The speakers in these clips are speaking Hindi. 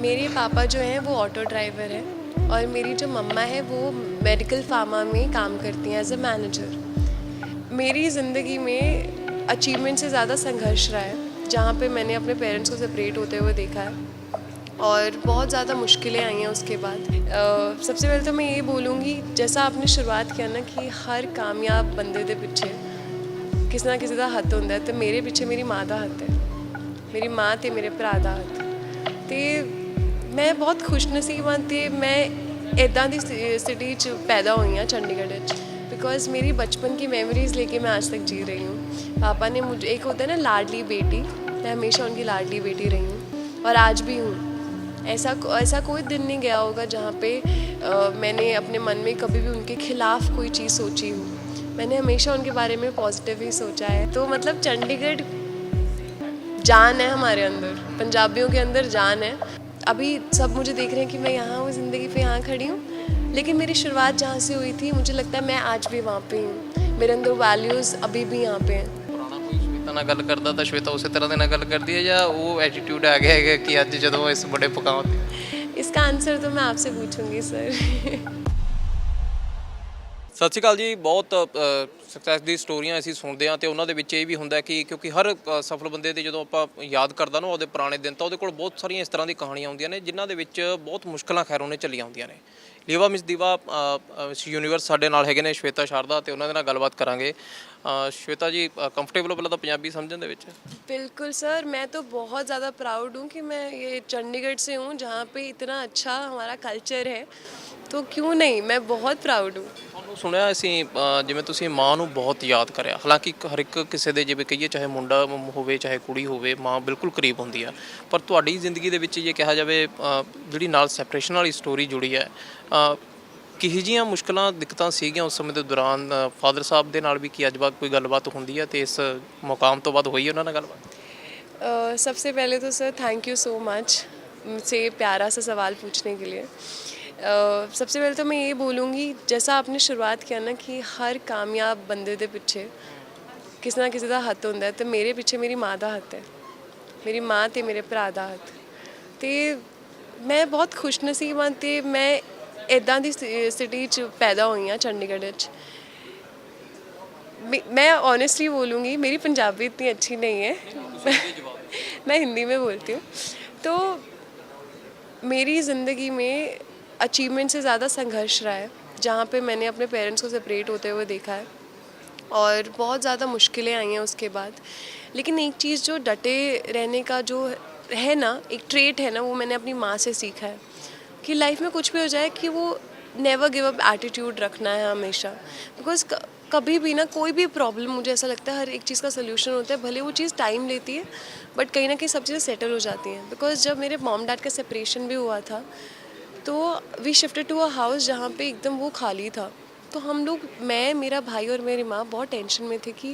मेरे पापा जो हैं वो ऑटो ड्राइवर हैं और मेरी जो मम्मा है वो मेडिकल फार्मा में काम करती हैं एज अ मैनेजर। मेरी ज़िंदगी में अचीवमेंट से ज़्यादा संघर्ष रहा है, जहाँ पे मैंने अपने पेरेंट्स को सेपरेट होते हुए देखा है और बहुत ज़्यादा मुश्किलें आई हैं उसके बाद। सबसे पहले तो मैं ये बोलूँगी, जैसा आपने शुरुआत किया ना कि हर कामयाब बंदे दे पिछे किसी ना किसी का हत्थ होता है, तो मेरे पिछे मेरी माँ का हत्थ है। मेरी माँ ते मेरे भरा का हत्थ ते मैं बहुत खुशनसीब हाँ ते मैं इदां दी सिटी च पैदा हुई हाँ, चंडीगढ़ बिकॉज मेरी बचपन की मेमोरीज़ लेके मैं आज तक जी रही हूँ। पापा ने मुझे, एक होता है ना लाडली बेटी, मैं हमेशा उनकी लाडली बेटी रही हूँ और आज भी हूँ। ऐसा कोई दिन नहीं गया होगा जहाँ पे मैंने अपने मन में कभी भी उनके खिलाफ़ कोई चीज़ सोची हो। मैंने हमेशा उनके बारे में पॉजिटिव ही सोचा है। तो मतलब चंडीगढ़ जान है हमारे अंदर, पंजाबियों के अंदर जान है। अभी सब मुझे देख रहे हैं कि मैं यहाँ हूँ ज़िंदगी पे, यहाँ खड़ी हूँ, लेकिन मेरी शुरुआत जहाँ से हुई थी मुझे लगता है मैं आज भी वहाँ पे हूँ। मेरे अंदर वैल्यूज़ अभी भी यहाँ पे हैं। ਪੁਰਾਣਾ ਕੋਈ ਸ਼ਵੇਤਾ ਨਾਲ ਗੱਲ ਕਰਦਾ ਤਾਂ ਸ਼ਵੇਤਾ ਉਸੇ ਤਰ੍ਹਾਂ ਦੇ ਨਾਲ ਗੱਲ ਕਰਦੀ ਹੈ ਜਾਂ ਉਹ ਐਟੀਟਿਊਡ ਆ ਗਿਆ ਹੈਗਾ ਕਿ ਅੱਜ ਜਦੋਂ ਇਸ ਬੜੇ ਮੁਕਾਮ ਤੇ। इसका आंसर तो मैं आपसे पूछूंगी सर। ਸਤਿ ਸ਼੍ਰੀ ਅਕਾਲ ਜੀ। ਬਹੁਤ ਸਕਸੈਸ ਦੀ ਸਟੋਰੀਆਂ ਅਸੀਂ ਸੁਣਦੇ ਹਾਂ ਤੇ ਉਹਨਾਂ ਦੇ ਵਿੱਚ ਇਹ ਵੀ ਹੁੰਦਾ ਕਿ ਕਿਉਂਕਿ ਹਰ ਸਫਲ ਬੰਦੇ ਦੇ ਜਦੋਂ ਆਪਾਂ ਯਾਦ ਕਰਦਾ ਨਾ ਉਹਦੇ ਪੁਰਾਣੇ ਦਿਨ, ਤਾਂ ਉਹਦੇ ਕੋਲ ਬਹੁਤ ਸਾਰੀਆਂ ਇਸ ਤਰ੍ਹਾਂ ਦੀ ਕਹਾਣੀਆਂ ਆਉਂਦੀਆਂ ਨੇ ਜਿਨ੍ਹਾਂ ਦੇ ਵਿੱਚ ਬਹੁਤ ਮੁਸ਼ਕਲਾਂ ਖੈਰ ਉਹਨੇ ਚੱਲੀਆਂ ਹੁੰਦੀਆਂ ਨੇ। ਲੀਵਾ ਮਿਸ ਦੀਵਾ ਮਿਸ ਯੂਨੀਵਰਸ ਸਾਡੇ ਨਾਲ ਹੈਗੇ ਨੇ ਸ਼ਵੇਤਾ ਸ਼ਾਰਦਾ, ਤੇ ਉਹਨਾਂ ਦੇ ਨਾਲ ਗੱਲਬਾਤ ਕਰਾਂਗੇ। ਸ਼ਵੇਤਾ ਜੀ ਕੰਫਰਟੇਬਲ ਹੋ ਪਹਿਲਾਂ ਤਾਂ ਪੰਜਾਬੀ ਸਮਝਣ ਦੇ ਵਿੱਚ? बिल्कुल सर, मैं तो बहुत ज़्यादा प्राउड हूँ कि मैं ये चंडीगढ़ से हूँ जहाँ पे इतना अच्छा हमारा कल्चर है, तो क्यों नहीं, मैं बहुत प्राउड हूँ। ਤੁਹਾਨੂੰ ਸੁਣਿਆ ਅਸੀਂ ਜਿਵੇਂ ਤੁਸੀਂ ਮਾਂ ਨੂੰ ਬਹੁਤ ਯਾਦ ਕਰਿਆ। ਹਾਲਾਂਕਿ ਹਰ ਇੱਕ ਕਿਸੇ ਦੇ ਜਿਵੇਂ ਕਹੀਏ ਚਾਹੇ ਮੁੰਡਾ ਹੋਵੇ ਚਾਹੇ ਕੁੜੀ ਹੋਵੇ, ਮਾਂ ਬਿਲਕੁਲ ਕਰੀਬ ਹੁੰਦੀ ਆ, ਪਰ ਤੁਹਾਡੀ ਜ਼ਿੰਦਗੀ ਦੇ ਵਿੱਚ ਜੇ ਕਿਹਾ ਜਾਵੇ ਜਿਹੜੀ ਨਾਲ ਸੈਪਰੇਸ਼ਨ ਵਾਲੀ ਸਟੋਰੀ ਜੁੜੀ ਹੈ, ਕਿਹੋ ਜਿਹੀਆਂ ਮੁਸ਼ਕਲਾਂ ਦਿੱਕਤਾਂ ਸੀਗੀਆਂ ਉਸ ਸਮੇਂ ਦੇ ਦੌਰਾਨ ਫਾਦਰ ਸਾਹਿਬ ਦੇ ਨਾਲ ਵੀ? ਕੀ ਅੱਜ ਬਾਅਦ ਕੋਈ ਗੱਲਬਾਤ ਹੁੰਦੀ ਹੈ ਤੇ ਇਸ ਮੁਕਾਮ ਤੋਂ ਬਾਅਦ ਹੋਈ ਉਹਨਾਂ ਨਾਲ ਗੱਲਬਾਤ? सबसे पहले तो sir thank you so much मुझसे ये प्यारा सा सवाल पूछने के लिए। सबसे पहले तो मैं ये बोलूँगी, जैसा आपने शुरुआत किया ना कि हर कामयाब बंदे दे पिछे किसी ना किसी का हत्थ होता है, तो मेरे पिछे मेरी माँ का हत्थ है। मेरी माँ ते मेरे भरा का हत्थ ते मैं बहुत खुशनसीब हाँ ते मैं इदां दी सिटी च पैदा हुई हाँ, चंडीगढ़। मैं ऑनेस्टली बोलूँगी, मेरी पंजाबी इतनी अच्छी नहीं है। मैं हिंदी में बोलती हूँ। तो मेरी ज़िंदगी में अचीवमेंट से ज़्यादा संघर्ष रहा है, जहाँ पे मैंने अपने पेरेंट्स को सेपरेट होते हुए देखा है और बहुत ज़्यादा मुश्किलें आई हैं उसके बाद। लेकिन एक चीज़ जो डटे रहने का जो है ना, एक ट्रेट है ना, वो मैंने अपनी माँ से सीखा है कि लाइफ में कुछ भी हो जाए कि वो नेवर गिव अप एटीट्यूड रखना है हमेशा। बिकॉज कभी भी ना कोई भी प्रॉब्लम, मुझे ऐसा लगता है हर एक चीज़ का सोल्यूशन होता है, भले वो चीज़ टाइम लेती है बट कहीं ना कहीं सब चीज़ें सेटल हो जाती हैं। बिकॉज जब मेरे मॉम डैड का सेपरेशन भी हुआ था तो we shifted to a house जहाँ पे एकदम वो खाली था। तो हम लोग, मैं, मेरा भाई और मेरी माँ बहुत टेंशन में थे कि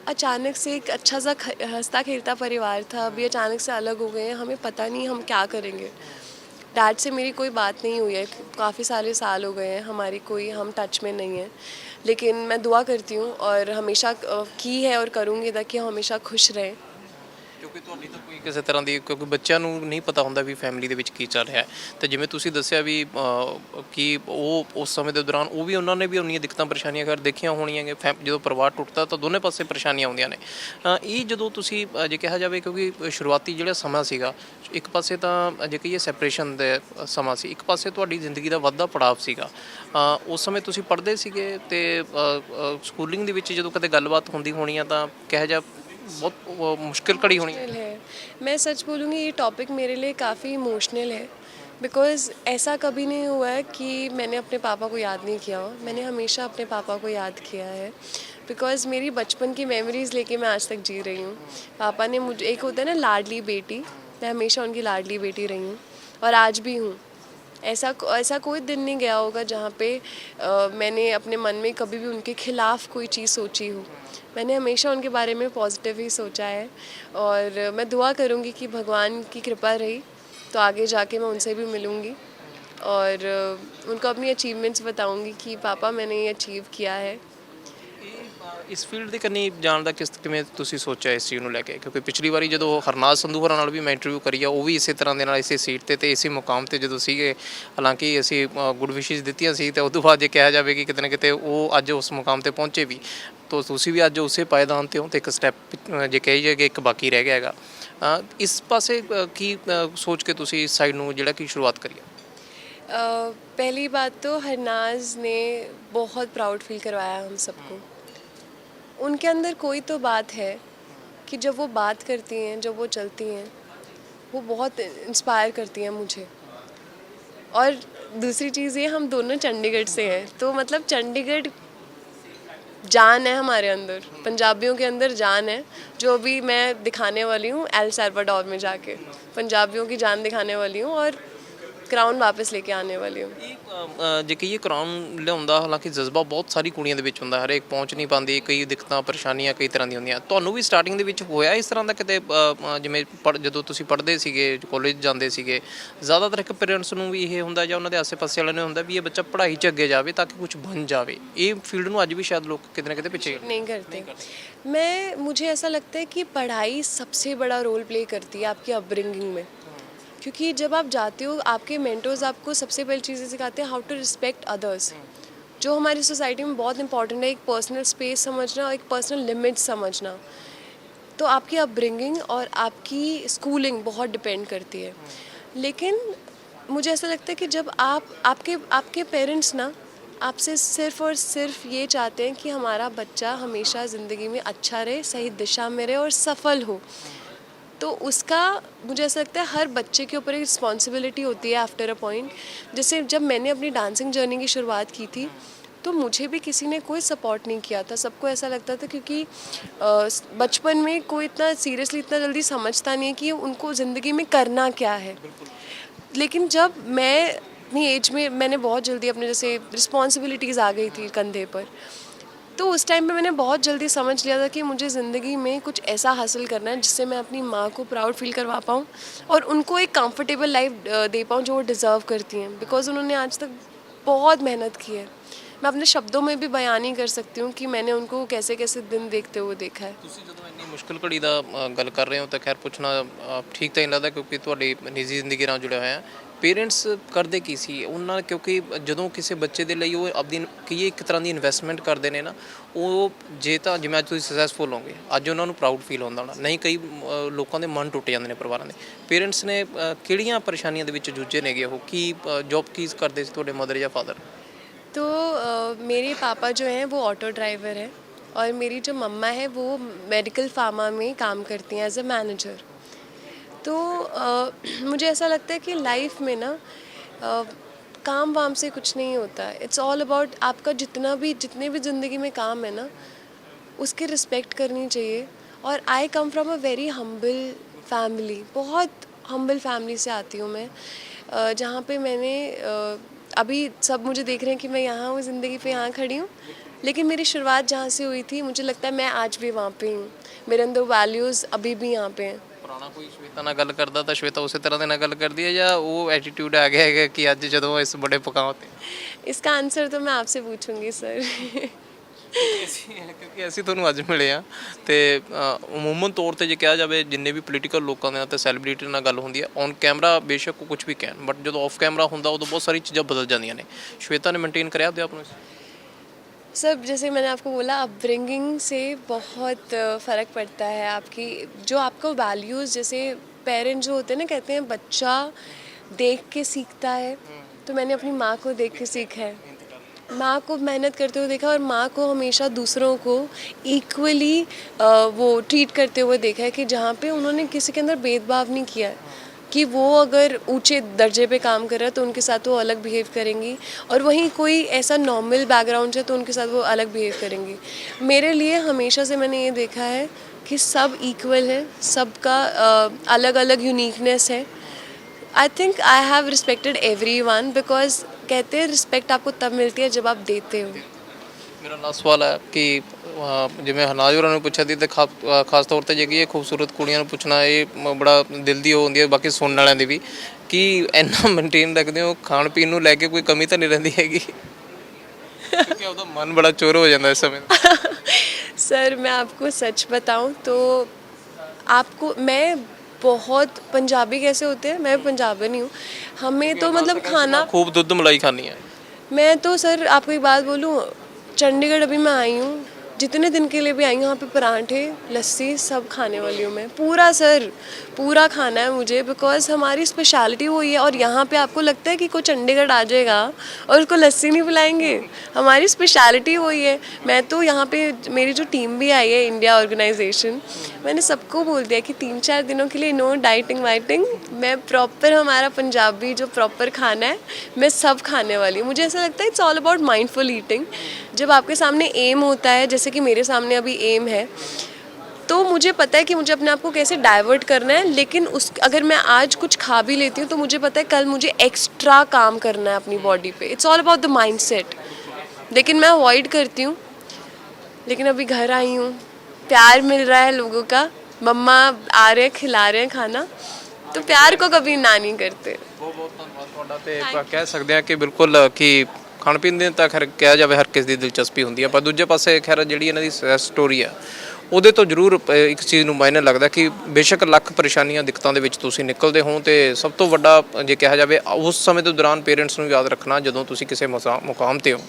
अचानक से एक अच्छा सा हंसता खेलता परिवार था, अभी अचानक से अलग हो गए हैं, हमें पता नहीं हम क्या करेंगे। डैड से मेरी कोई बात नहीं हुई है, काफ़ी सारे साल हो गए हैं, हमारी कोई, हम टच में नहीं है। लेकिन मैं दुआ करती हूँ और हमेशा की है और करूँगी ताकि हम हमेशा खुश रहें। ਕਿਉਂਕਿ ਤੁਹਾਡੀ ਤਾਂ ਕੋਈ ਕਿਸੇ ਤਰ੍ਹਾਂ ਦੀ, ਕਿਉਂਕਿ ਬੱਚਿਆਂ ਨੂੰ ਨਹੀਂ ਪਤਾ ਹੁੰਦਾ ਵੀ ਫੈਮਿਲੀ ਦੇ ਵਿੱਚ ਕੀ ਚੱਲ ਰਿਹਾ ਹੈ। ਤੇ ਜਿਵੇਂ ਤੁਸੀਂ ਦੱਸਿਆ ਵੀ ਕਿ ਉਹ ਉਸ ਸਮੇਂ ਦੇ ਦੌਰਾਨ ਉਹ ਵੀ, ਉਹਨਾਂ ਨੇ ਵੀ ਉਨੀਆਂ ਦਿੱਕਤਾਂ ਪਰੇਸ਼ਾਨੀਆਂ ਖੈਰ ਦੇਖੀਆਂ ਹੋਣੀਆਂ ਕਿ ਜਦੋਂ ਪਰਿਵਾਰ ਟੁੱਟਦਾ ਤਾਂ ਦੋਨੇ ਪਾਸੇ ਪਰੇਸ਼ਾਨੀਆਂ ਆਉਂਦੀਆਂ ਨੇ। ਇਹ ਜਦੋਂ ਤੁਸੀਂ ਜੇ ਕਿਹਾ ਜਾਵੇ, ਕਿਉਂਕਿ ਸ਼ੁਰੂਆਤੀ ਜਿਹੜਾ ਸਮਾਂ ਸੀਗਾ, ਇੱਕ ਪਾਸੇ ਤਾਂ ਜੇ ਕਹੀਏ ਸੈਪਰੇਸ਼ਨ ਦਾ ਸਮਾਂ ਸੀ, ਇੱਕ ਪਾਸੇ ਤੁਹਾਡੀ ਜ਼ਿੰਦਗੀ ਦਾ ਵੱਧਦਾ ਪੜਾਵ ਸੀਗਾ। ਉਸ ਸਮੇਂ ਤੁਸੀਂ ਪੜ੍ਹਦੇ ਸੀਗੇ ਤੇ ਸਕੂਲਿੰਗ ਦੇ ਵਿੱਚ ਜਦੋਂ ਕਦੇ ਗੱਲਬਾਤ ਹੁੰਦੀ ਹੋਣੀ ਆ ਤਾਂ ਕਿਹੋ ਜਿਹਾ बहुत मुश्किल कड़ी होनी है। मैं सच बोलूँगी, ये टॉपिक मेरे लिए काफ़ी इमोशनल है। बिकॉज़ ऐसा कभी नहीं हुआ है कि मैंने अपने पापा को याद नहीं किया हो, मैंने हमेशा अपने पापा को याद किया है। बिकॉज़ मेरी बचपन की मेमोरीज़ लेके मैं आज तक जी रही हूँ। पापा ने मुझे, एक होता है ना लाडली बेटी, मैं हमेशा उनकी लाडली बेटी रही हूँ और आज भी हूँ। ऐसा कोई दिन नहीं गया होगा जहाँ पे मैंने अपने मन में कभी भी उनके खिलाफ़ कोई चीज़ सोची हो। मैंने हमेशा उनके बारे में पॉजिटिव ही सोचा है और मैं दुआ करूँगी कि भगवान की कृपा रही तो आगे जाके मैं उनसे भी मिलूँगी और उनको अपनी अचीवमेंट्स बताऊँगी कि पापा मैंने ये अचीव किया है। ਇਸ ਫੀਲਡ ਦੇ ਕੰਨੀ ਜਾਣ ਦਾ ਕਿਵੇਂ ਤੁਸੀਂ ਸੋਚਿਆ ਇਸ ਚੀਜ਼ ਨੂੰ ਲੈ ਕੇ? ਕਿਉਂਕਿ ਪਿਛਲੀ ਵਾਰੀ ਜਦੋਂ ਹਰਨਾਜ ਸੰਧੂ ਹੋਰਾਂ ਨਾਲ ਵੀ ਮੈਂ ਇੰਟਰਵਿਊ ਕਰੀ ਆ, ਉਹ ਵੀ ਇਸੇ ਤਰ੍ਹਾਂ ਦੇ ਨਾਲ ਇਸੇ ਸੀਟ ਤੇ ਇਸੇ ਮੁਕਾਮ ਤੇ ਜਦੋਂ ਸੀਗੇ, ਹਾਲਾਂਕਿ ਅਸੀਂ ਗੁੱਡ ਵਿਸ਼ੇਸ ਦਿੱਤੀਆਂ ਸੀ ਤੇ ਉਸ ਤੋਂ ਬਾਅਦ ਜੇ ਕਿਹਾ ਜਾਵੇ ਕਿ ਕਿਤੇ ਨਾ ਕਿਤੇ ਉਹ ਅੱਜ ਉਸ ਮੁਕਾਮ ਤੇ ਪਹੁੰਚੇ ਵੀ, ਤਾਂ ਤੁਸੀਂ ਵੀ ਅੱਜ ਉਸੇ ਪਾਇਦਾਨ ਤੇ ਹੋ ਤੇ ਇੱਕ ਸਟੈਪ ਜੇ ਕਹੀ ਜਾਏ ਕਿ ਇੱਕ ਬਾਕੀ ਰਹਿ ਗਿਆ ਹੈਗਾ। ਇਸ ਪਾਸੇ ਕੀ ਸੋਚ ਕੇ ਤੁਸੀਂ ਇਸ ਸਾਈਡ ਨੂੰ ਜਿਹੜਾ ਕਿ ਸ਼ੁਰੂਆਤ ਕਰੀ ਆ? पहली बात तो हरनाज ने बहुत प्राउड फील करवाया हम सबको। उनके अंदर कोई तो बात है कि जब वो बात करती हैं, जब वो चलती हैं, वो बहुत इंस्पायर करती हैं मुझे। और दूसरी चीज़ ये, हम दोनों चंडीगढ़ से हैं, तो मतलब चंडीगढ़ जान है हमारे अंदर, पंजाबियों के अंदर जान है, जो अभी मैं दिखाने वाली हूँ एल सल्वाडोर में जाके। पंजाबियों की जान दिखाने वाली हूँ और क्राउन वापस लेके आने वाली हूँ। ਜੇ ਕਹੀਏ ਕਰਾਉਨ ਲਿਆਉਂਦਾ, ਹਾਲਾਂਕਿ ਜਜ਼ਬਾ ਬਹੁਤ ਸਾਰੀ ਕੁੜੀਆਂ ਦੇ ਵਿੱਚ ਹੁੰਦਾ, ਹਰੇਕ ਪਹੁੰਚ ਨਹੀਂ ਪਾਉਂਦੀ, ਕਈ ਦਿੱਕਤਾਂ ਪਰੇਸ਼ਾਨੀਆਂ ਕਈ ਤਰ੍ਹਾਂ ਦੀਆਂ ਹੁੰਦੀਆਂ। ਤੁਹਾਨੂੰ ਵੀ ਸਟਾਰਟਿੰਗ ਦੇ ਵਿੱਚ ਹੋਇਆ ਇਸ ਤਰ੍ਹਾਂ ਦਾ ਕਿਤੇ? ਜਿਵੇਂ ਜਦੋਂ ਤੁਸੀਂ ਪੜ੍ਹਦੇ ਸੀਗੇ, ਕਾਲਜ ਜਾਂਦੇ ਸੀਗੇ, ਜ਼ਿਆਦਾਤਰ ਇੱਕ ਪੇਰੈਂਟਸ ਨੂੰ ਵੀ ਇਹ ਹੁੰਦਾ ਜਾਂ ਉਹਨਾਂ ਦੇ ਆਸੇ-ਪਾਸੇ ਵਾਲਿਆਂ ਨੂੰ ਹੁੰਦਾ ਵੀ ਇਹ ਬੱਚਾ ਪੜ੍ਹਾਈ 'ਚ ਅੱਗੇ ਜਾਵੇ ਤਾਂ ਕਿ ਕੁਝ ਬਣ ਜਾਵੇ। ਇਹ ਫੀਲਡ ਨੂੰ ਅੱਜ ਵੀ ਸ਼ਾਇਦ ਲੋਕ ਕਿਤੇ ਨਾ ਕਿਤੇ ਪਿੱਛੇ नहीं करते। मुझे ऐसा लगता है कि पढ़ाई सबसे बड़ा रोल प्ले करती है आपकी अपब्रिंगिंग में, क्योंकि जब आप जाते हो, आपके मेंटर्स आपको सबसे पहली चीज़ें सिखाते हैं हाउ टू रिस्पेक्ट अदर्स, जो हमारी सोसाइटी में बहुत इंपॉर्टेंट है। एक पर्सनल स्पेस समझना, एक पर्सनल लिमिट समझना। तो आपकी अपब्रिंगिंग और आपकी स्कूलिंग बहुत डिपेंड करती है। लेकिन मुझे ऐसा लगता है कि जब आपके पेरेंट्स ना आपसे सिर्फ़ और सिर्फ ये चाहते हैं कि हमारा बच्चा हमेशा ज़िंदगी में अच्छा रहे, सही दिशा में रहे और सफल हो, तो उसका मुझे ऐसा लगता है हर बच्चे के ऊपर एक रिस्पॉन्सिबिलिटी होती है आफ्टर अ पॉइंट। जैसे जब मैंने अपनी डांसिंग जर्नी की शुरुआत की थी, तो मुझे भी किसी ने कोई सपोर्ट नहीं किया था। सबको ऐसा लगता था, क्योंकि बचपन में कोई इतना सीरियसली इतना जल्दी समझता नहीं है कि उनको ज़िंदगी में करना क्या है। लेकिन जब मैं अपनी एज में, मैंने बहुत जल्दी अपने जैसे रिस्पॉन्सिबिलिटीज़ आ गई थी कंधे पर, तो उस टाइम पे मैंने बहुत जल्दी समझ लिया था कि मुझे ज़िंदगी में कुछ ऐसा हासिल करना है जिससे मैं अपनी माँ को प्राउड फील करवा पाऊँ और उनको एक कंफर्टेबल लाइफ दे पाऊँ जो वो डिज़र्व करती हैं। बिकॉज़ उन्होंने आज तक बहुत मेहनत की है। मैं अपने शब्दों में भी बयान नहीं कर सकती हूँ कि मैंने उनको कैसे कैसे दिन देखते हुए देखा है। ਤੁਸੀਂ ਜਦੋਂ ਇੰਨੀ ਮੁਸ਼ਕਿਲ ਘੜੀ ਦਾ ਗੱਲ ਕਰ ਰਹੇ ਹੋ ਤਾਂ ਖੈਰ ਪੁੱਛਣਾ ਠੀਕ ਤਾਂ ਨਹੀਂ ਲੱਗਦਾ, ਕਿਉਂਕਿ ਤੁਹਾਡੀ ਨਿੱਜੀ ਜ਼ਿੰਦਗੀ ਨਾਲ ਜੁੜਿਆ ਹੋਇਆ। ਪੇਰੈਂਟਸ ਕਰਦੇ ਕੀ ਸੀ ਉਹਨਾਂ, ਕਿਉਂਕਿ ਜਦੋਂ ਕਿਸੇ ਬੱਚੇ ਦੇ ਲਈ ਉਹ ਆਪਦੀ ਕੀ ਇੱਕ ਤਰ੍ਹਾਂ ਦੀ ਇਨਵੈਸਟਮੈਂਟ ਕਰਦੇ ਨੇ ਨਾ, ਉਹ ਜੇ ਤਾਂ ਜਿਵੇਂ ਅੱਜ ਤੁਸੀਂ ਸਕਸੈਸਫੁਲ ਹੋਗੇ, ਅੱਜ ਉਹਨਾਂ ਨੂੰ ਪ੍ਰਾਊਡ ਫੀਲ ਹੁੰਦਾ ਹੋਣਾ, ਨਹੀਂ ਕਈ ਲੋਕਾਂ ਦੇ ਮਨ ਟੁੱਟ ਜਾਂਦੇ ਨੇ ਪਰਿਵਾਰਾਂ ਦੇ। ਪੇਰੈਂਟਸ ਨੇ ਕਿਹੜੀਆਂ ਪਰੇਸ਼ਾਨੀਆਂ ਦੇ ਵਿੱਚ ਜੂਝੇ ਨੇਗੇ? ਉਹ ਕੀ ਜੌਬ ਕੀ ਕਰਦੇ ਸੀ ਤੁਹਾਡੇ ਮਦਰ ਜਾਂ ਫਾਦਰ? तो मेरे पापा जो हैं वो ऑटो ड्राइवर हैं, और मेरी जो मम्मा है वो मेडिकल फार्मा में काम करती हैं एज अ मैनेजर। तो मुझे ऐसा लगता है कि लाइफ में ना काम वाम से कुछ नहीं होता। इट्स ऑल अबाउट आपका जितने भी ज़िंदगी में काम है ना, उसकी रिस्पेक्ट करनी चाहिए। और I come from a very humble family, बहुत हम्बल फैमिली से आती हूँ मैं, जहाँ पे मैंने अभी सब मुझे देख रहे हैं कि मैं यहाँ हूँ ज़िंदगी पे, यहाँ खड़ी हूँ, लेकिन मेरी शुरुआत जहाँ से हुई थी, मुझे लगता है मैं आज भी वहाँ पे हूँ। मेरे अंदर वैल्यूज़ अभी भी यहाँ पे हैं। ਪੁਰਾਣਾ ਕੋਈ ਸ਼ਵੇਤਾ ਨਾਲ ਗੱਲ ਕਰਦਾ ਤਾਂ ਸ਼ਵੇਤਾ ਉਸੇ ਤਰ੍ਹਾਂ ਦੇ ਨਾਲ ਗੱਲ ਕਰਦੀ ਹੈ, ਜਾਂ ਉਹ ਐਟੀਟਿਊਡ ਆ ਗਿਆ ਹੈਗਾ ਕਿ ਅੱਜ ਜਦੋਂ ਇਸ ਬੜੇ ਪਕਾਉ ਤੇ? इसका आंसर तो मैं आपसे पूछूंगी सर। ਕਿਉਂਕਿ ਅਸੀਂ ਤੁਹਾਨੂੰ ਅੱਜ ਮਿਲੇ ਆ ਤੇ ਅਮੂਮਨ ਤੌਰ ਤੇ ਜੇ ਕਿਹਾ ਜਾਵੇ ਜਿੰਨੇ ਵੀ ਪੋਲੀਟੀਕਲ ਲੋਕਾਂ ਦੇ ਨਾਲ ਤੇ ਸੈਲੀਬ੍ਰਿਟੀ ਨਾਲ ਗੱਲ ਹੁੰਦੀ ਹੈ, ਔਨ ਕੈਮਰਾ ਬੇਸ਼ੱਕ ਉਹ ਕੁਝ ਵੀ ਕਹਿਣ, ਬਟ ਜਦੋਂ ਆਫ ਕੈਮਰਾ ਹੁੰਦਾ ਉਦੋਂ ਬਹੁਤ ਸਾਰੀ ਚੀਜ਼ਾਂ ਬਦਲ ਜਾਂਦੀਆਂ ਨੇ। ਸ਼ਵੇਤਾ ਨੇ ਮੇਨਟੇਨ ਕਰਿਆ ਆਪਦੇ ਆਪ ਨੂੰ? सब जैसे मैंने आपको बोला, अपब्रिंगिंग से बहुत फ़र्क पड़ता है। आपकी जो आपको वैल्यूज़, जैसे पेरेंट जो होते हैं ना, कहते हैं बच्चा देख के सीखता है, तो मैंने अपनी माँ को देख के सीखा है। माँ को मेहनत करते हुए देखा, और माँ को हमेशा दूसरों को इक्वली वो ट्रीट करते हुए देखा है, कि जहाँ पे उन्होंने किसी के अंदर भेदभाव नहीं किया है, कि वो अगर ऊंचे दर्जे पे काम कर रहा है तो उनके साथ वो अलग बिहेव करेंगी, और वहीं कोई ऐसा नॉर्मल बैकग्राउंड है तो उनके साथ वो अलग बिहेव करेंगी। मेरे लिए हमेशा से मैंने ये देखा है कि सब इक्वल है, सबका अलग अलग यूनिकनेस है। I think I have respected everyone, because कहते हैं रिस्पेक्ट आपको तब मिलती है जब आप देते हो। ਮੇਰਾ ਲਾਸਟ ਸਵਾਲ ਹੈ ਕਿ ਜਿਵੇਂ ਹਰਨਾਜ ਹੋਰਾਂ ਨੂੰ ਪੁੱਛਿਆ ਸੀ ਤੇ ਖਾਸ ਤੌਰ ਤੇ ਜੇ ਕਿ ਇਹ ਖੂਬਸੂਰਤ ਕੁੜੀਆਂ ਨੂੰ ਪੁੱਛਣਾ ਇਹ ਬੜਾ ਦਿਲ ਦੀ ਉਹ ਹੁੰਦੀ ਹੈ, ਬਾਕੀ ਸੁਣਨ ਵਾਲਿਆਂ ਦੀ ਵੀ, ਕਿ ਇੰਨਾ ਮੇਨਟੇਨ ਰੱਖਦੇ ਹੋ, ਖਾਣ ਪੀਣ ਨੂੰ ਲੈ ਕੇ ਕੋਈ ਕਮੀ ਤਾਂ ਨਹੀਂ ਰਹਿੰਦੀ ਹੈਗੀ? ਕਿਉਂਕਿ ਉਹਦਾ ਮਨ ਬੜਾ ਚੋਰ ਹੋ ਜਾਂਦਾ ਇਸ ਸਮੇਂ। सर मैं आपको सच बताऊं तो आपको मैं बहुत पंजाबी कैसे होते हैं, मैं पंजाबी नहीं हूँ, हमें तो मतलब खाना, खूब दूध मलाई खानी है। मैं तो सर आपको एक बात बोलूँ, चंडीगढ़ अभी मैं आई हूँ, जितने दिन के लिए भी आई हूँ, यहाँ पे पराठे लस्सी सब खाने वाली हूँ मैं, पूरा सर पूरा खाना है मुझे, बिकॉज हमारी स्पेशलिटी वही है। और यहाँ पे आपको लगता है कि कोई चंडीगढ़ आ जाएगा और उसको लस्सी नहीं पिलाएंगे, हमारी स्पेशलिटी वही है। मैं तो यहाँ पे मेरी जो टीम भी आई है इंडिया ऑर्गेनाइजेशन, मैंने सबको बोल दिया कि 3-4 दिनों के लिए नो डाइटिंग वाइटिंग, मैं प्रॉपर हमारा पंजाबी जो प्रॉपर खाना है मैं सब खाने वाली हूँ। मुझे ऐसा लगता है it's all about mindful eating. जब आपके सामने एम होता है, जैसे कि मेरे सामने अभी एम है, तो मुझे पता है कि मुझे अपने आप को कैसे डाइवर्ट करना है, लेकिन उस अगर मैं आज कुछ खा भी लेती हूँ तो मुझे पता है कल मुझे एक्स्ट्रा काम करना है अपनी बॉडी पे। It's all about the mindset, लेकिन मैं अवॉइड करती हूँ। लेकिन अभी घर आई हूँ, प्यार मिल रहा है लोगों का, मम्मा आ रहे हैं खिला रहे हैं खाना, तो प्यार को कभी ना नहीं करते। ਬਹੁਤ ਬਹੁਤ ਧੰਨਵਾਦ ਤੁਹਾਡਾ ਤੇ ਆਪਾਂ ਕਹਿ ਸਕਦੇ ਹਾਂ ਕਿ ਬਿਲਕੁਲ ਕਿ ਖਾਣ ਪੀਣ ਦੇ ਤਾਂ ਖੈਰ ਕਿਹਾ ਜਾਵੇ ਹਰ ਕਿਸੇ ਦੀ ਦਿਲਚਸਪੀ ਹੁੰਦੀ ਹੈ, ਪਰ ਦੂਜੇ ਪਾਸੇ ਖੈਰ ਜਿਹੜੀ ਇਹਨਾਂ ਦੀ ਸਟੋਰੀ ਆ ਉਹਦੇ ਤੋਂ ਜ਼ਰੂਰ ਇੱਕ ਚੀਜ਼ ਨੂੰ ਮਾਇਨੇ ਲੱਗਦਾ ਕਿ ਬੇਸ਼ੱਕ ਲੱਖ ਪਰੇਸ਼ਾਨੀਆਂ ਦਿੱਕਤਾਂ ਦੇ ਵਿੱਚ ਤੁਸੀਂ ਨਿਕਲਦੇ ਹੋ, ਤੇ ਸਭ ਤੋਂ ਵੱਡਾ ਜੇ ਕਿਹਾ ਜਾਵੇ ਉਸ ਸਮੇਂ ਦੇ ਦੌਰਾਨ ਪੇਰੈਂਟਸ ਨੂੰ ਯਾਦ ਰੱਖਣਾ ਜਦੋਂ ਤੁਸੀਂ ਕਿਸੇ ਮੁਕਾਮ ਤੇ ਹੋ,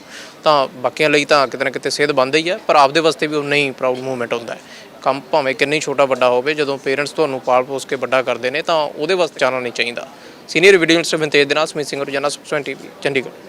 ਤਾਂ ਬਾਕੀਆਂ ਲਈ ਤਾਂ ਕਿਤੇ ਨਾ ਕਿਤੇ ਸੇਧ ਬਣਦਾ ਹੀ ਹੈ, ਪਰ ਆਪਦੇ ਵਾਸਤੇ ਵੀ ਉਨਾ ਹੀ ਪ੍ਰਾਊਡ ਮੂਵਮੈਂਟ ਹੁੰਦਾ ਹੈ। ਕੰਮ ਭਾਵੇਂ ਕਿੰਨਾ ਹੀ ਛੋਟਾ ਵੱਡਾ ਹੋਵੇ, ਜਦੋਂ ਪੇਰੈਂਟਸ ਤੁਹਾਨੂੰ ਪਾਲ ਪੋਸ ਕੇ ਵੱਡਾ ਕਰਦੇ ਨੇ ਤਾਂ ਉਹਦੇ ਵਾਸਤੇ ਚਾਹਣਾ ਨਹੀਂ ਚਾਹੀਦਾ। ਸੀਨੀਅਰ ਵੀਡੀਓ ਜਰਨਲਿਸਟ ਵਿੰਤੇਜ ਦੇ ਨਾਲ ਸਮੀਤ ਸਿੰਘ, ਰੋਜ਼ਾਨਾ ਸੁਖਚੈਨ ਟੀਵੀ, ਚੰਡੀਗੜ੍ਹ।